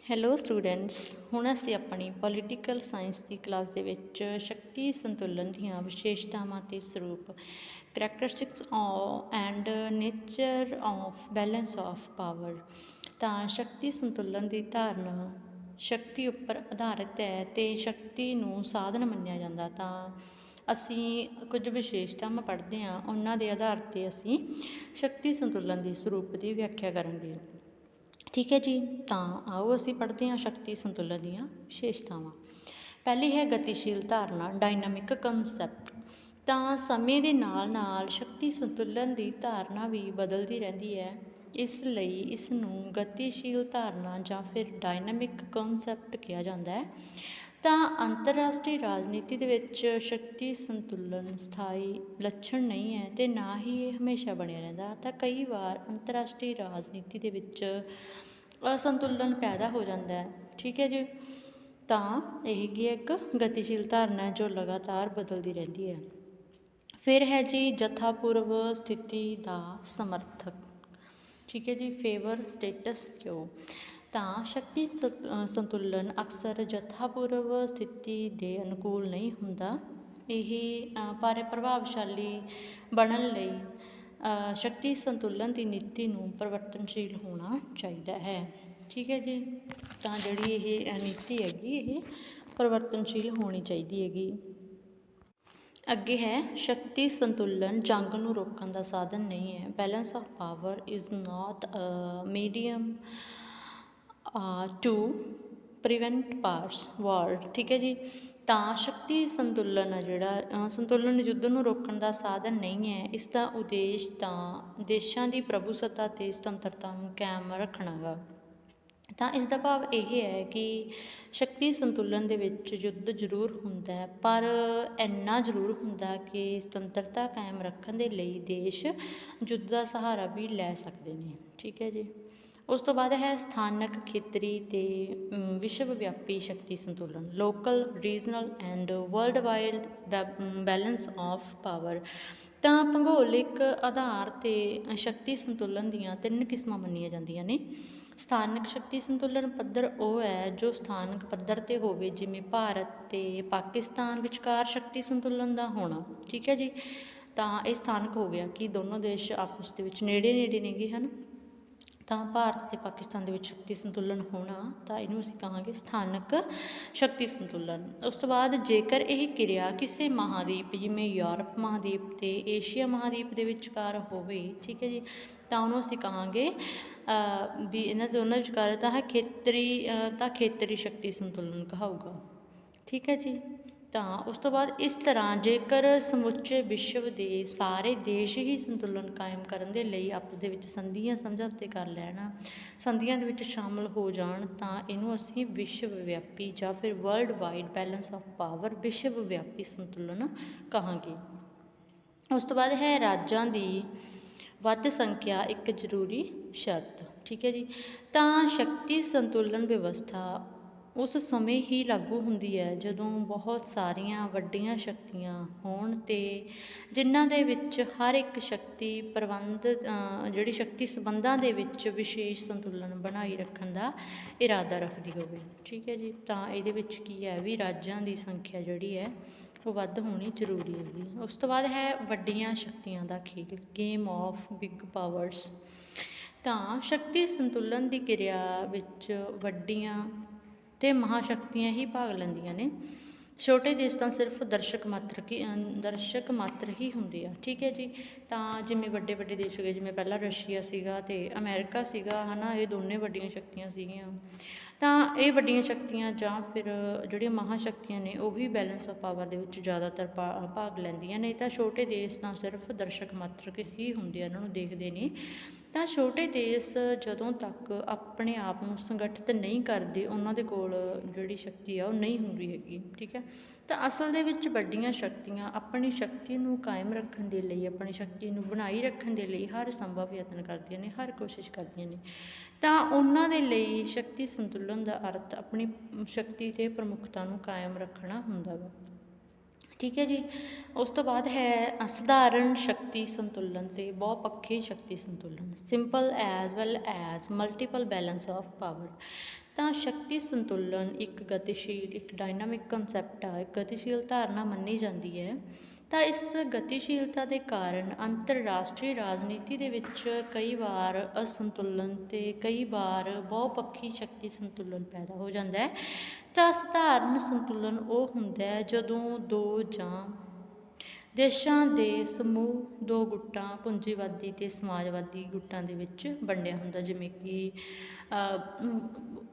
Hello students, ਹੁਣ ਅਸੀਂ ਆਪਣੀ ਪੋਲੀਟੀਕਲ ਸਾਇੰਸ ਦੀ ਕਲਾਸ ਦੇ ਵਿੱਚ ਸ਼ਕਤੀ ਸੰਤੁਲਨ ਦੀਆਂ ਵਿਸ਼ੇਸ਼ਤਾਵਾਂ ਅਤੇ ਸਰੂਪ characteristics and nature of balance of power. ਤਾਂ ਸ਼ਕਤੀ ਸੰਤੁਲਨ ਦੀ ਧਾਰਨਾ ਸ਼ਕਤੀ ਉੱਪਰ ਆਧਾਰਿਤ ਹੈ ਅਤੇ ਸ਼ਕਤੀ ਨੂੰ ਸਾਧਨ ਮੰਨਿਆ ਜਾਂਦਾ। ਤਾਂ ਅਸੀਂ ਕੁਝ ਵਿਸ਼ੇਸ਼ਤਾਵਾਂ ਪੜ੍ਹਦੇ ਹਾਂ, ਉਹਨਾਂ ਦੇ ਆਧਾਰ 'ਤੇ ਅਸੀਂ ਸ਼ਕਤੀ ਸੰਤੁਲਨ ਦੇ ਸਰੂਪ ਦੀ ਵਿਆਖਿਆ ਕਰਾਂਗੇ। ਠੀਕ ਹੈ ਜੀ, ਤਾਂ ਆਓ ਅਸੀਂ ਪੜ੍ਹਦੇ ਹਾਂ ਸ਼ਕਤੀ ਸੰਤੁਲਨ ਦੀਆਂ ਵਿਸ਼ੇਸ਼ਤਾਵਾਂ। ਪਹਿਲੀ ਹੈ ਗਤੀਸ਼ੀਲ ਧਾਰਨਾ, ਡਾਇਨਾਮਿਕ ਕੰਸੈਪਟ। ਤਾਂ ਸਮੇਂ ਦੇ ਨਾਲ ਨਾਲ ਸ਼ਕਤੀ ਸੰਤੁਲਨ ਦੀ ਧਾਰਨਾ ਵੀ ਬਦਲਦੀ ਰਹਿੰਦੀ ਹੈ, ਇਸ ਲਈ ਇਸ ਨੂੰ ਗਤੀਸ਼ੀਲ ਧਾਰਨਾ ਜਾਂ ਫਿਰ ਡਾਇਨਾਮਿਕ ਕੰਸੈਪਟ ਕਿਹਾ ਜਾਂਦਾ ਹੈ। ਤਾਂ ਅੰਤਰਰਾਸ਼ਟਰੀ ਰਾਜਨੀਤੀ ਦੇ ਵਿੱਚ ਸ਼ਕਤੀ ਸੰਤੁਲਨ ਸਥਾਈ ਲੱਛਣ ਨਹੀਂ ਹੈ ਅਤੇ ਨਾ ਹੀ ਇਹ ਹਮੇਸ਼ਾ ਬਣਿਆ ਰਹਿੰਦਾ। ਤਾਂ ਕਈ ਵਾਰ ਅੰਤਰਰਾਸ਼ਟਰੀ ਰਾਜਨੀਤੀ ਦੇ ਵਿੱਚ ਅਸੰਤੁਲਨ ਪੈਦਾ ਹੋ ਜਾਂਦਾ ਹੈ। ਠੀਕ ਹੈ ਜੀ, ਤਾਂ ਇਹ ਕੀ ਹੈ, ਇੱਕ ਗਤੀਸ਼ੀਲ ਧਾਰਨਾ ਜੋ ਲਗਾਤਾਰ ਬਦਲਦੀ ਰਹਿੰਦੀ ਹੈ। ਫਿਰ ਹੈ ਜੀ ਜਥਾਪੂਰਵ ਸਥਿਤੀ ਦਾ ਸਮਰਥਕ। ਠੀਕ ਹੈ ਜੀ, ਫੇਵਰ ਸਟੇਟਸ ਕਿਉ। ਤਾਂ ਸ਼ਕਤੀ ਸੰਤੁਲਨ ਅਕਸਰ ਜਥਾਪੂਰਵ ਸਥਿਤੀ ਦੇ ਅਨੁਕੂਲ ਨਹੀਂ ਹੁੰਦਾ। ਇਹ ਪਰ ਪ੍ਰਭਾਵਸ਼ਾਲੀ ਬਣਨ ਲਈ ਸ਼ਕਤੀ ਸੰਤੁਲਨ ਦੀ ਨੀਤੀ ਨੂੰ ਪਰਿਵਰਤਨਸ਼ੀਲ ਹੋਣਾ ਚਾਹੀਦਾ ਹੈ। ਠੀਕ ਹੈ ਜੀ, ਤਾਂ ਜਿਹੜੀ ਇਹ ਨੀਤੀ ਹੈਗੀ ਇਹ ਪਰਿਵਰਤਨਸ਼ੀਲ ਹੋਣੀ ਚਾਹੀਦੀ ਹੈਗੀ। ਅੱਗੇ ਹੈ ਸ਼ਕਤੀ ਸੰਤੁਲਨ ਜੰਗ ਨੂੰ ਰੋਕਣ ਦਾ ਸਾਧਨ ਨਹੀਂ ਹੈ। Balance of power is not medium to prevent ਪਾਰਸ ਵਾਰ। ਠੀਕ ਹੈ ਜੀ, ਤਾਂ ਸ਼ਕਤੀ ਸੰਤੁਲਨ ਆ ਜਿਹੜਾ ਸੰਤੁਲਨ ਯੁੱਧ ਨੂੰ ਰੋਕਣ ਦਾ ਸਾਧਨ ਨਹੀਂ ਹੈ। ਇਸ ਦਾ ਉਦੇਸ਼ ਤਾਂ ਦੇਸ਼ਾਂ ਦੀ ਪ੍ਰਭੂਸੱਤਾ ਅਤੇ ਸੁਤੰਤਰਤਾ ਨੂੰ ਕਾਇਮ ਰੱਖਣਾ ਗਾ। ਤਾਂ ਇਸ ਦਾ ਭਾਵ ਇਹ ਹੈ ਕਿ ਸ਼ਕਤੀ ਸੰਤੁਲਨ ਦੇ ਵਿੱਚ ਯੁੱਧ ਜ਼ਰੂਰ ਹੁੰਦਾ ਹੈ, ਪਰ ਇੰਨਾ ਜ਼ਰੂਰ ਹੁੰਦਾ ਕਿ ਸੁਤੰਤਰਤਾ ਕਾਇਮ ਰੱਖਣ ਦੇ ਲਈ ਦੇਸ਼ ਯੁੱਧ ਦਾ ਸਹਾਰਾ ਵੀ ਲੈ ਸਕਦੇ ਨੇ। ਠੀਕ ਹੈ ਜੀ, ਉਸ ਤੋਂ ਬਾਅਦ ਹੈ ਸਥਾਨਕ, ਖੇਤਰੀ ਅਤੇ ਵਿਸ਼ਵ ਵਿਆਪੀ ਸ਼ਕਤੀ ਸੰਤੁਲਨ, local, regional and world wide balance of power. ਤਾਂ ਭੂਗੋਲਿਕ ਆਧਾਰ 'ਤੇ ਸ਼ਕਤੀ ਸੰਤੁਲਨ ਦੀਆਂ 3 ਕਿਸਮਾਂ ਮੰਨੀਆਂ ਜਾਂਦੀਆਂ ਨੇ। ਸਥਾਨਕ ਸ਼ਕਤੀ ਸੰਤੁਲਨ ਪੱਧਰ ਉਹ ਹੈ ਜੋ ਸਥਾਨਕ ਪੱਧਰ 'ਤੇ ਹੋਵੇ, ਜਿਵੇਂ ਭਾਰਤ ਅਤੇ ਪਾਕਿਸਤਾਨ ਵਿਚਕਾਰ ਸ਼ਕਤੀ ਸੰਤੁਲਨ ਦਾ ਹੋਣਾ। ਠੀਕ ਹੈ ਜੀ, ਤਾਂ ਇਹ ਸਥਾਨਕ ਹੋ ਗਿਆ ਕਿ ਦੋਨੋਂ ਦੇਸ਼ ਆਪਸ ਦੇ ਵਿੱਚ ਨੇੜੇ ਨੇੜੇ ਨੇਗੇ ਹਨ। ਤਾਂ ਭਾਰਤ ਅਤੇ ਪਾਕਿਸਤਾਨ ਦੇ ਵਿੱਚ ਸ਼ਕਤੀ ਸੰਤੁਲਨ ਹੋਣਾ, ਤਾਂ ਇਹਨੂੰ ਅਸੀਂ ਕਹਾਂਗੇ ਸਥਾਨਕ ਸ਼ਕਤੀ ਸੰਤੁਲਨ। ਉਸ ਤੋਂ ਬਾਅਦ ਜੇਕਰ ਇਹ ਕਿਰਿਆ ਕਿਸੇ ਮਹਾਂਦੀਪ ਜਿਵੇਂ ਯੂਰਪ ਮਹਾਂਦੀਪ ਅਤੇ ਏਸ਼ੀਆ ਮਹਾਂਦੀਪ ਦੇ ਵਿਚਕਾਰ ਹੋਵੇ, ਠੀਕ ਹੈ ਜੀ, ਤਾਂ ਉਹਨੂੰ ਅਸੀਂ ਕਹਾਂਗੇ ਵੀ ਇਹਨਾਂ ਦੋਨਾਂ ਵਿਚਕਾਰ ਤਾਂ ਖੇਤਰੀ ਸ਼ਕਤੀ ਸੰਤੁਲਨ ਕਹਾਊਗਾ। ਠੀਕ ਹੈ ਜੀ, ਤਾਂ ਉਸ ਤੋਂ ਬਾਅਦ ਇਸ ਤਰ੍ਹਾਂ ਜੇਕਰ ਸਮੁੱਚੇ ਵਿਸ਼ਵ ਦੇ ਸਾਰੇ ਦੇਸ਼ ਹੀ ਸੰਤੁਲਨ ਕਾਇਮ ਕਰਨ ਦੇ ਲਈ ਆਪਸ ਦੇ ਵਿੱਚ ਸੰਧੀਆਂ ਸਮਝੌਤੇ ਕਰ ਲੈਣ, ਸੰਧੀਆਂ ਦੇ ਵਿੱਚ ਸ਼ਾਮਲ ਹੋ ਜਾਣ, ਤਾਂ ਇਹਨੂੰ ਅਸੀਂ ਵਿਸ਼ਵ ਵਿਆਪੀ ਜਾਂ ਫਿਰ world wide balance of power, ਵਿਸ਼ਵ ਵਿਆਪੀ ਸੰਤੁਲਨ ਕਹਾਂਗੇ। ਉਸ ਤੋਂ ਬਾਅਦ ਹੈ ਰਾਜਾਂ ਦੀ ਵੱਧ ਸੰਖਿਆ ਇੱਕ ਜ਼ਰੂਰੀ ਸ਼ਰਤ। ਠੀਕ ਹੈ ਜੀ, ਤਾਂ ਸ਼ਕਤੀ ਸੰਤੁਲਨ ਵਿਵਸਥਾ ਉਸ ਸਮੇਂ ਹੀ ਲਾਗੂ ਹੁੰਦੀ ਹੈ ਜਦੋਂ ਬਹੁਤ ਸਾਰੀਆਂ ਵੱਡੀਆਂ ਸ਼ਕਤੀਆਂ ਹੋਣ ਅਤੇ ਜਿਨ੍ਹਾਂ ਦੇ ਵਿੱਚ ਹਰ ਇੱਕ ਸ਼ਕਤੀ ਜਿਹੜੀ ਸ਼ਕਤੀ ਸੰਬੰਧਾਂ ਦੇ ਵਿੱਚ ਵਿਸ਼ੇਸ਼ ਸੰਤੁਲਨ ਬਣਾਈ ਰੱਖਣ ਦਾ ਇਰਾਦਾ ਰੱਖਦੀ ਹੋਵੇ। ਠੀਕ ਹੈ ਜੀ, ਤਾਂ ਇਹਦੇ ਵਿੱਚ ਕੀ ਹੈ ਵੀ ਰਾਜਾਂ ਦੀ ਸੰਖਿਆ ਜਿਹੜੀ ਹੈ ਉਹ ਵੱਧ ਹੋਣੀ ਜ਼ਰੂਰੀ ਹੈਗੀ। ਉਸ ਤੋਂ ਬਾਅਦ ਹੈ ਵੱਡੀਆਂ ਸ਼ਕਤੀਆਂ ਦਾ ਖੇਲ, ਗੇਮ ਆਫ ਬਿਗ ਪਾਵਰਸ। ਤਾਂ ਸ਼ਕਤੀ ਸੰਤੁਲਨ ਦੀ ਕਿਰਿਆ ਵਿੱਚ ਵੱਡੀਆਂ ਅਤੇ ਮਹਾਂਸ਼ਕਤੀਆਂ ਹੀ ਭਾਗ ਲੈਂਦੀਆਂ ਨੇ। ਛੋਟੇ ਦੇਸ਼ ਤਾਂ ਸਿਰਫ ਦਰਸ਼ਕ ਮਾਤਰ ਹੀ ਹੁੰਦੇ ਆ। ਠੀਕ ਹੈ ਜੀ, ਤਾਂ ਜਿਵੇਂ ਵੱਡੇ ਵੱਡੇ ਦੇਸ਼ ਹੋ ਗਏ, ਜਿਵੇਂ ਪਹਿਲਾਂ ਰਸ਼ੀਆ ਸੀਗਾ ਅਤੇ ਅਮੈਰੀਕਾ ਸੀਗਾ, ਹੈ ਨਾ, ਇਹ ਦੋਨੇ ਵੱਡੀਆਂ ਸ਼ਕਤੀਆਂ ਸੀਗੀਆਂ। ਤਾਂ ਇਹ ਵੱਡੀਆਂ ਸ਼ਕਤੀਆਂ ਜਾਂ ਫਿਰ ਜਿਹੜੀਆਂ ਮਹਾਂਸ਼ਕਤੀਆਂ ਨੇ ਉਹੀ ਬੈਲੈਂਸ ਆਫ ਪਾਵਰ ਦੇ ਵਿੱਚ ਜ਼ਿਆਦਾਤਰ ਭਾਗ ਲੈਂਦੀਆਂ ਨੇ। ਤਾਂ ਛੋਟੇ ਦੇਸ਼ ਤਾਂ ਸਿਰਫ ਦਰਸ਼ਕ ਮਾਤਰ ਹੀ ਹੁੰਦੇ ਆ, ਇਹਨਾਂ ਨੂੰ ਦੇਖਦੇ ਨੇ। ਤਾਂ ਛੋਟੇ ਦੇਸ਼ ਜਦੋਂ ਤੱਕ ਆਪਣੇ ਆਪ ਨੂੰ ਸੰਗਠਿਤ ਨਹੀਂ ਕਰਦੇ, ਉਹਨਾਂ ਦੇ ਕੋਲ ਜਿਹੜੀ ਸ਼ਕਤੀ ਆ ਉਹ ਨਹੀਂ ਹੁੰਦੀ ਹੈਗੀ। ਠੀਕ ਹੈ, ਤਾਂ ਅਸਲ ਦੇ ਵਿੱਚ ਵੱਡੀਆਂ ਸ਼ਕਤੀਆਂ ਆਪਣੀ ਸ਼ਕਤੀ ਨੂੰ ਕਾਇਮ ਰੱਖਣ ਦੇ ਲਈ, ਆਪਣੀ ਸ਼ਕਤੀ ਨੂੰ ਬਣਾਈ ਰੱਖਣ ਦੇ ਲਈ ਹਰ ਸੰਭਵ ਯਤਨ ਕਰਦੀਆਂ ਨੇ, ਹਰ ਕੋਸ਼ਿਸ਼ ਕਰਦੀਆਂ ਨੇ। ਤਾਂ ਉਹਨਾਂ ਦੇ ਲਈ ਸ਼ਕਤੀ ਸੰਤੁਲਨ ਦਾ ਅਰਥ ਆਪਣੀ ਸ਼ਕਤੀ ਅਤੇ ਪ੍ਰਮੁੱਖਤਾ ਨੂੰ ਕਾਇਮ ਰੱਖਣਾ ਹੁੰਦਾ ਵਾ। ਠੀਕ ਹੈ ਜੀ। ਉਸ ਤੋਂ ਬਾਅਦ ਹੈ ਸਧਾਰਨ ਸ਼ਕਤੀ ਸੰਤੁਲਨ ਅਤੇ ਬਹੁਪੱਖੀ ਸ਼ਕਤੀ ਸੰਤੁਲਨ, simple as well as multiple balance of power. ਤਾਂ ਸ਼ਕਤੀ ਸੰਤੁਲਨ ਇੱਕ ਗਤੀਸ਼ੀਲ, ਇੱਕ ਡਾਇਨਾਮਿਕ ਕੰਸੈਪਟ ਆ, ਇੱਕ ਗਤੀਸ਼ੀਲ ਧਾਰਨਾ ਮੰਨੀ ਜਾਂਦੀ ਹੈ। ਤਾਂ ਇਸ ਗਤੀਸ਼ੀਲਤਾ ਦੇ ਕਾਰਨ ਅੰਤਰਰਾਸ਼ਟਰੀ ਰਾਜਨੀਤੀ ਦੇ ਵਿੱਚ ਕਈ ਵਾਰ ਅਸੰਤੁਲਨ ਅਤੇ ਕਈ ਵਾਰ ਬਹੁਪੱਖੀ ਸ਼ਕਤੀ ਸੰਤੁਲਨ ਪੈਦਾ ਹੋ ਜਾਂਦਾ ਹੈ। ਤਾਂ ਸਧਾਰਨ ਸੰਤੁਲਨ ਉਹ ਹੁੰਦਾ ਹੈ ਜਦੋਂ ਦੋ ਜਾਂ ਦੇਸ਼ਾਂ ਦੇ ਸਮੂਹ ਦੋ ਗੁੱਟਾਂ, ਪੂੰਜੀਵਾਦੀ ਅਤੇ ਸਮਾਜਵਾਦੀ ਗੁੱਟਾਂ ਦੇ ਵਿੱਚ ਵੰਡਿਆ ਹੁੰਦਾ। ਜਿਵੇਂ ਕਿ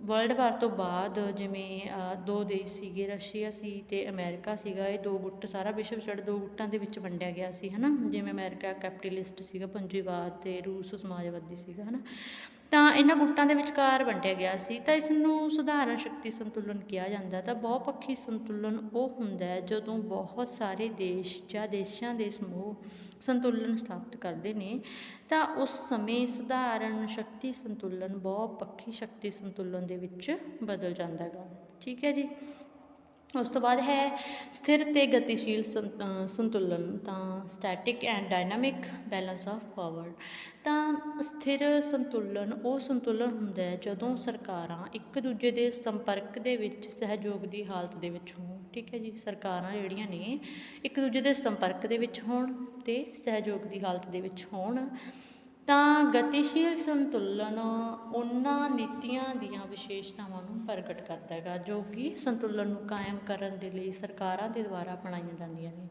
ਵਰਲਡ ਵਾਰ ਤੋਂ ਬਾਅਦ ਜਿਵੇਂ ਦੋ ਦੇਸ਼ ਸੀਗੇ, ਰਸ਼ੀਆ ਸੀ ਅਤੇ ਅਮੈਰੀਕਾ ਸੀਗਾ। ਇਹ ਦੋ ਗੁੱਟ, ਸਾਰਾ ਵਿਸ਼ਵ ਛੱਡ ਦੋ ਗੁੱਟਾਂ ਦੇ ਵਿੱਚ ਵੰਡਿਆ ਗਿਆ ਸੀ, ਹੈ ਨਾ। ਜਿਵੇਂ ਅਮੈਰੀਕਾ ਕੈਪੀਟਲਿਸਟ ਸੀਗਾ, ਪੂੰਜੀਵਾਦ, ਅਤੇ ਰੂਸ ਸਮਾਜਵਾਦੀ ਸੀਗਾ, ਹੈ ਨਾ। ਤਾਂ ਇਹਨਾਂ ਗੁੱਟਾਂ ਦੇ ਵਿਚਕਾਰ ਵੰਡਿਆ ਗਿਆ ਸੀ। ਤਾਂ ਇਸ ਨੂੰ ਸਧਾਰਨ ਸ਼ਕਤੀ ਸੰਤੁਲਨ ਕਿਹਾ ਜਾਂਦਾ। ਤਾਂ ਬਹੁਪੱਖੀ ਸੰਤੁਲਨ ਉਹ ਹੁੰਦਾ ਹੈ ਜਦੋਂ ਬਹੁਤ ਸਾਰੇ ਦੇਸ਼ ਜਾਂ ਦੇਸ਼ਾਂ ਦੇ ਸਮੂਹ ਸੰਤੁਲਨ ਸਥਾਪਿਤ ਕਰਦੇ ਨੇ। ਤਾਂ ਉਸ ਸਮੇਂ ਸਧਾਰਨ ਸ਼ਕਤੀ ਸੰਤੁਲਨ ਬਹੁਪੱਖੀ ਸ਼ਕਤੀ ਸੰਤੁਲਨ ਦੇ ਵਿੱਚ ਬਦਲ ਜਾਂਦਾ ਗਾ। ਠੀਕ ਹੈ ਜੀ। ਉਸ ਤੋਂ ਬਾਅਦ ਹੈ ਸਥਿਰ ਅਤੇ ਗਤੀਸ਼ੀਲ ਸੰਤੁਲਨ, ਤਾਂ static and dynamic balance of power. ਤਾਂ ਸਥਿਰ ਸੰਤੁਲਨ ਉਹ ਸੰਤੁਲਨ ਹੁੰਦਾ ਹੈ ਜਦੋਂ ਸਰਕਾਰਾਂ ਇੱਕ ਦੂਜੇ ਦੇ ਸੰਪਰਕ ਦੇ ਵਿੱਚ ਸਹਿਯੋਗ ਦੀ ਹਾਲਤ ਦੇ ਵਿੱਚ ਹੋਣ। ਠੀਕ ਹੈ ਜੀ। ਸਰਕਾਰਾਂ ਜਿਹੜੀਆਂ ਨੇ ਇੱਕ ਦੂਜੇ ਦੇ ਸੰਪਰਕ ਦੇ ਵਿੱਚ ਹੋਣ ਅਤੇ ਸਹਿਯੋਗ ਦੀ ਹਾਲਤ ਦੇ ਵਿੱਚ ਹੋਣ। ਤਾਂ ਗਤੀਸ਼ੀਲ ਸੰਤੁਲਨ ਉਹਨਾਂ ਨੀਤੀਆਂ ਦੀਆਂ ਵਿਸ਼ੇਸ਼ਤਾਵਾਂ ਨੂੰ ਪ੍ਰਗਟ ਕਰਦਾ ਹੈਗਾ ਜੋ ਕਿ ਸੰਤੁਲਨ ਨੂੰ ਕਾਇਮ ਕਰਨ ਦੇ ਲਈ ਸਰਕਾਰਾਂ ਦੇ ਦੁਆਰਾ ਅਪਣਾਈਆਂ ਜਾਂਦੀਆਂ ਨੇ।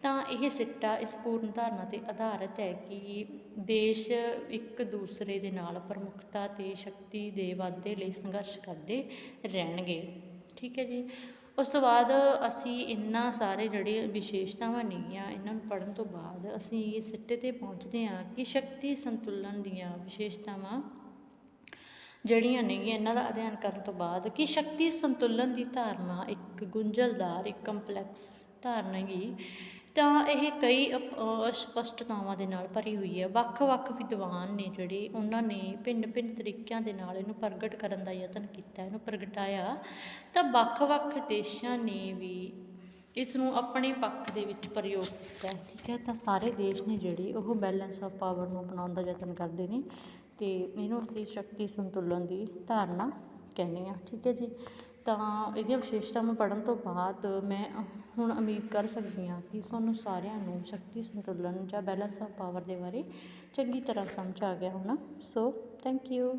ਤਾਂ ਇਹ ਸਿੱਟਾ ਇਸ ਪੂਰਨ ਧਾਰਨਾ 'ਤੇ ਆਧਾਰਿਤ ਹੈ ਕਿ ਦੇਸ਼ ਇੱਕ ਦੂਸਰੇ ਦੇ ਨਾਲ ਪ੍ਰਮੁੱਖਤਾ ਅਤੇ ਸ਼ਕਤੀ ਦੇ ਵਾਧੇ ਲਈ ਸੰਘਰਸ਼ ਕਰਦੇ ਰਹਿਣਗੇ। ਠੀਕ ਹੈ ਜੀ। ਉਸ ਤੋਂ ਬਾਅਦ ਅਸੀਂ ਇਹਨਾਂ ਸਾਰੇ ਜਿਹੜੇ ਵਿਸ਼ੇਸ਼ਤਾਵਾਂ ਨੇਗੀਆਂ, ਇਹਨਾਂ ਨੂੰ ਪੜ੍ਹਨ ਤੋਂ ਬਾਅਦ ਅਸੀਂ ਇਹ ਸਿੱਟੇ 'ਤੇ ਪਹੁੰਚਦੇ ਹਾਂ ਕਿ ਸ਼ਕਤੀ ਸੰਤੁਲਨ ਦੀਆਂ ਵਿਸ਼ੇਸ਼ਤਾਵਾਂ ਜਿਹੜੀਆਂ ਨੇਗੀਆਂ, ਇਹਨਾਂ ਦਾ ਅਧਿਐਨ ਕਰਨ ਤੋਂ ਬਾਅਦ ਕਿ ਸ਼ਕਤੀ ਸੰਤੁਲਨ ਦੀ ਧਾਰਨਾ ਇੱਕ ਗੁੰਝਲਦਾਰ, ਇੱਕ ਕੰਪਲੈਕਸ ਧਾਰਨਾ ਹੈਗੀ। ਤਾਂ ਇਹ ਕਈ ਅਸਪਸ਼ਟਤਾਵਾਂ ਦੇ ਨਾਲ ਭਰੀ ਹੋਈ ਹੈ। ਵੱਖ-ਵੱਖ ਵਿਦਵਾਨ ਨੇ ਜਿਹੜੇ, ਉਹਨਾਂ ਨੇ ਭਿੰਨ-ਭਿੰਨ ਤਰੀਕਿਆਂ ਦੇ ਨਾਲ ਇਹਨੂੰ ਪ੍ਰਗਟ ਕਰਨ ਦਾ ਯਤਨ ਕੀਤਾ, ਇਹਨੂੰ ਪ੍ਰਗਟਾਇਆ। ਤਾਂ ਵੱਖ-ਵੱਖ ਦੇਸ਼ਾਂ ਨੇ ਵੀ ਇਸ ਨੂੰ ਆਪਣੇ ਪੱਖ ਦੇ ਵਿੱਚ ਪ੍ਰਯੋਗ ਕੀਤਾ। ਠੀਕ ਹੈ। ਤਾਂ ਸਾਰੇ ਦੇਸ਼ ਨੇ ਜਿਹੜੇ ਉਹ ਬੈਲੈਂਸ ਆਫ ਪਾਵਰ ਨੂੰ ਅਪਣਾਉਣ ਦਾ ਯਤਨ ਕਰਦੇ ਨੇ ਅਤੇ ਇਹਨੂੰ ਅਸੀਂ ਸ਼ਕਤੀ ਸੰਤੁਲਨ ਦੀ ਧਾਰਨਾ ਕਹਿੰਦੇ ਹਾਂ। ਠੀਕ ਹੈ ਜੀ। ਤਾਂ ਇਹਦੀਆਂ ਵਿਸ਼ੇਸ਼ਤਾਵਾਂ ਪੜ੍ਹਨ ਤੋਂ ਬਾਅਦ ਮੈਂ ਹੁਣ ਉਮੀਦ ਕਰ ਸਕਦੀ ਹਾਂ ਕਿ ਤੁਹਾਨੂੰ ਸਾਰਿਆਂ ਨੂੰ ਸ਼ਕਤੀ ਸੰਤੁਲਨ ਜਾਂ ਬੈਲੈਂਸ ਆਫ ਪਾਵਰ ਦੇ ਬਾਰੇ ਚੰਗੀ ਤਰ੍ਹਾਂ ਸਮਝ ਆ ਗਿਆ ਹੋਣਾ। So thank you.